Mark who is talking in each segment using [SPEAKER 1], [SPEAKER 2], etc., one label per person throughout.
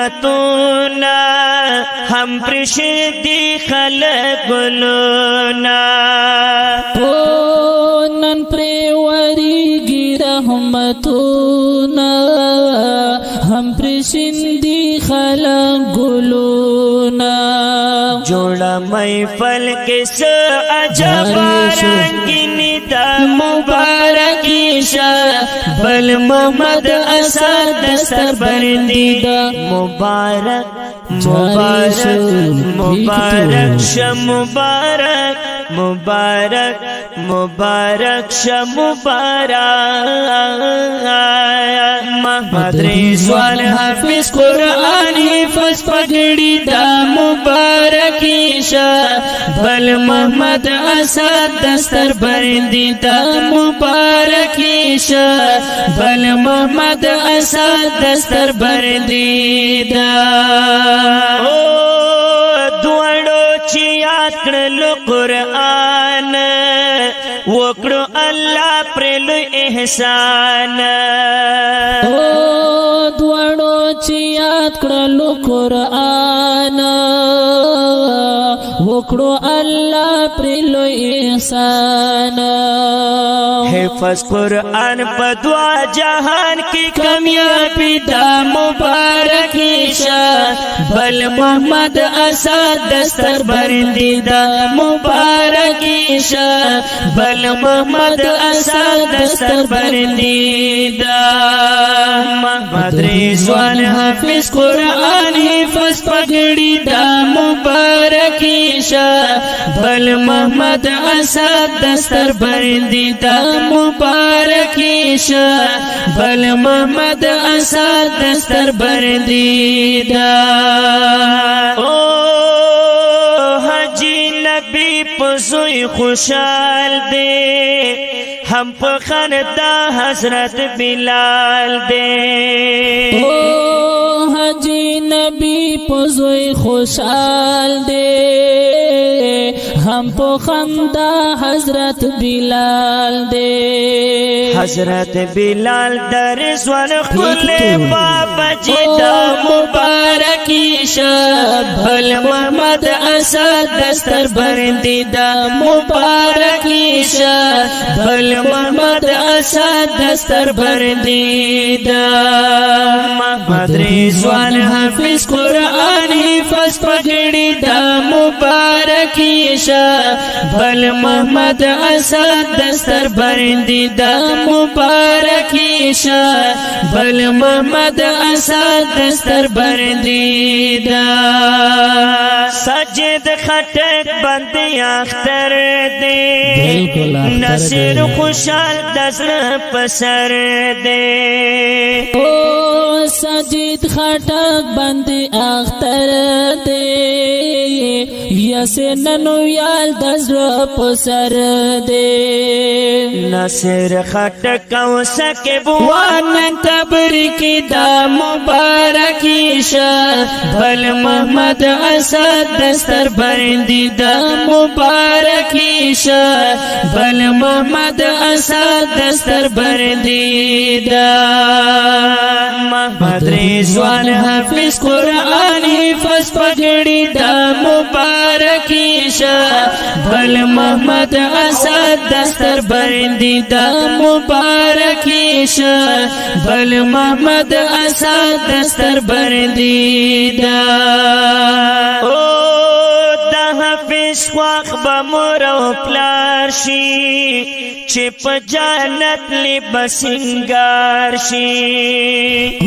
[SPEAKER 1] رحمتونا هم پرشدی خلق گلونا
[SPEAKER 2] نن پریوریگی رحمتونا هم پرشدی خلق گلونا
[SPEAKER 1] جوڑا محفل کس عجب رنگینی دا مبارکی شاہ بل محمد اسد دستر بردی دا مبارک مبارک مبارک شا مبارک مبارک مبارک شا مبارک محمد رضوان حافظ قرآن حفظ پگڑی دا مبارکی شا بل محمد اسد دستر بردی دا مبارکی شا بل محمد اسد دستر بردی دا دوڑو چی یاد کرلو قرآن وکڑو اللہ پرلو احسان
[SPEAKER 2] دوڑو چی یاد کرلو قرآن وکڑو اللہ پرلو احسان
[SPEAKER 1] حفظ قرآن پدوا جہان کی کامیابی دا مبارکی شاہ بل محمد اسد دستر بردی دا مبارکی شاہ بل محمد اسد دستر بردی دا محمد رضوان حافظ قرآن حفظ پگڑی دا مبارکی شاہ بل محمد اسد دستر بردی دا مبارکی شاہ بل محمد اسد دستر بردی دا حجی نبی پزوی خوشحال دے ہم پخندا حضرت بلال دے
[SPEAKER 2] حجی نبی پزوی خوشحال دے ہم پخندا حضرت بلال دے
[SPEAKER 1] حضرت بلال در رضوان خلے بابا جیتا مبارکی شاہ بل محمد اسد دستر بردی دا مبارکی شاہ بل محمد اسد دستر بردی دا محمد رضوان حافظ قرآن حفظ پگڑی دا مبارکی شاہ بل محمد اسد دستر بردی دا مبارکی شاہ بل محمد اسد دستر بردی دا سجد خٹک بندی اختر دے نصر خوشحال دزر پسر دے
[SPEAKER 2] سجد خٹک بندی اختر دے یسے ننویال دزر پسر دے
[SPEAKER 1] نصر خٹک و سکب وانن تبریکی دا مبارکی شاہ بل محمد اسد دستر بردی دا مبارکی شاہ بل محمد اسد دستر بردی دا محمد رضوان حافظ قرآن حفظ پگڑی دا مبارکی شاہ بل محمد اسد دستر بردی دا مبارکی شاہ بل محمد اسد دستر بردی دا حافظ خواخ بمور و پلار شی چی پا جانت لی بسنگار شی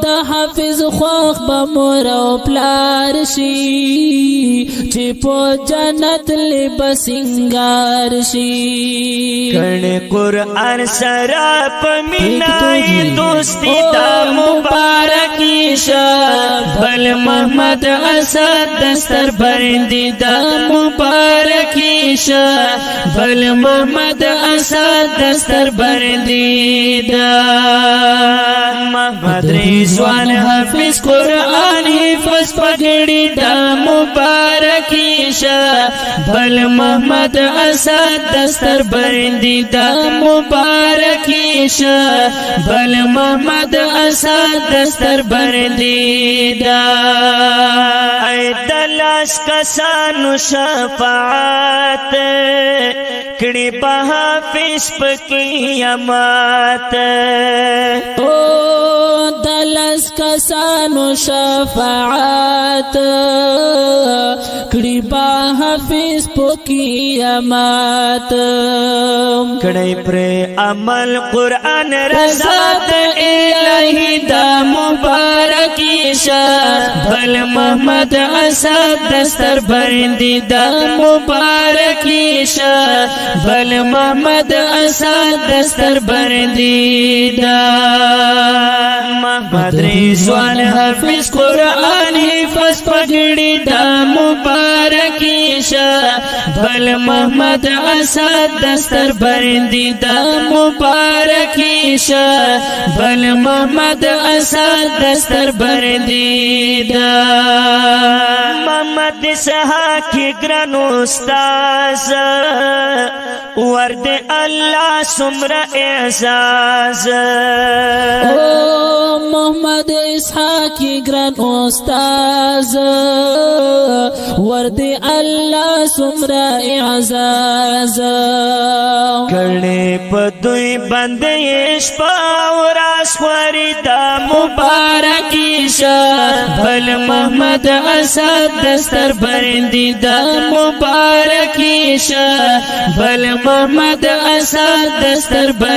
[SPEAKER 2] دا حافظ خواخ بمور و پلار شی چی پا جانت لی بسنگار شی
[SPEAKER 1] کرن قرآن سرا پا منائی دوستی دا مبارکی شاہ بل محمد اسد دستر بردی دا مبارکی شاہ بل محمد اسد دستر بردی دا محمد رضوان حافظ قرآن حفظ فس پگڑی دا مبارکی شا بل محمد اسد دستر برندی دا مبارکی شا بل محمد اسد دستر برندی دا اے دلاس کسانو شفاعت کڑی بحافظ پقیامات
[SPEAKER 2] دلس کسانو شفاعت کڑی بحافظ پقیامات
[SPEAKER 1] کڑی پر عمل قرآن رضا الہی دا مبارکی شا بل محمد اسد دستر برندی دا مبارکی شا بل محمد اسد دستر برندی دا محمد رضوان حافظ قرآن حفظ پگڑی دا مبارکی شا بل محمد اسد دستر برندی دا مبارکی شا بل محمد اسد دستر برندی دا محمد اسحاق گران استاز ورد اللہ سمر اعزاز
[SPEAKER 2] محمد اسحاق گران استاز ورد اللہ سمر اعزاز
[SPEAKER 1] کرنے پدوی بندیش پاوراس وردا مبارکی شا بل محمد اسد دستر برندی دا مبارکی شا بل محمد اسد دستر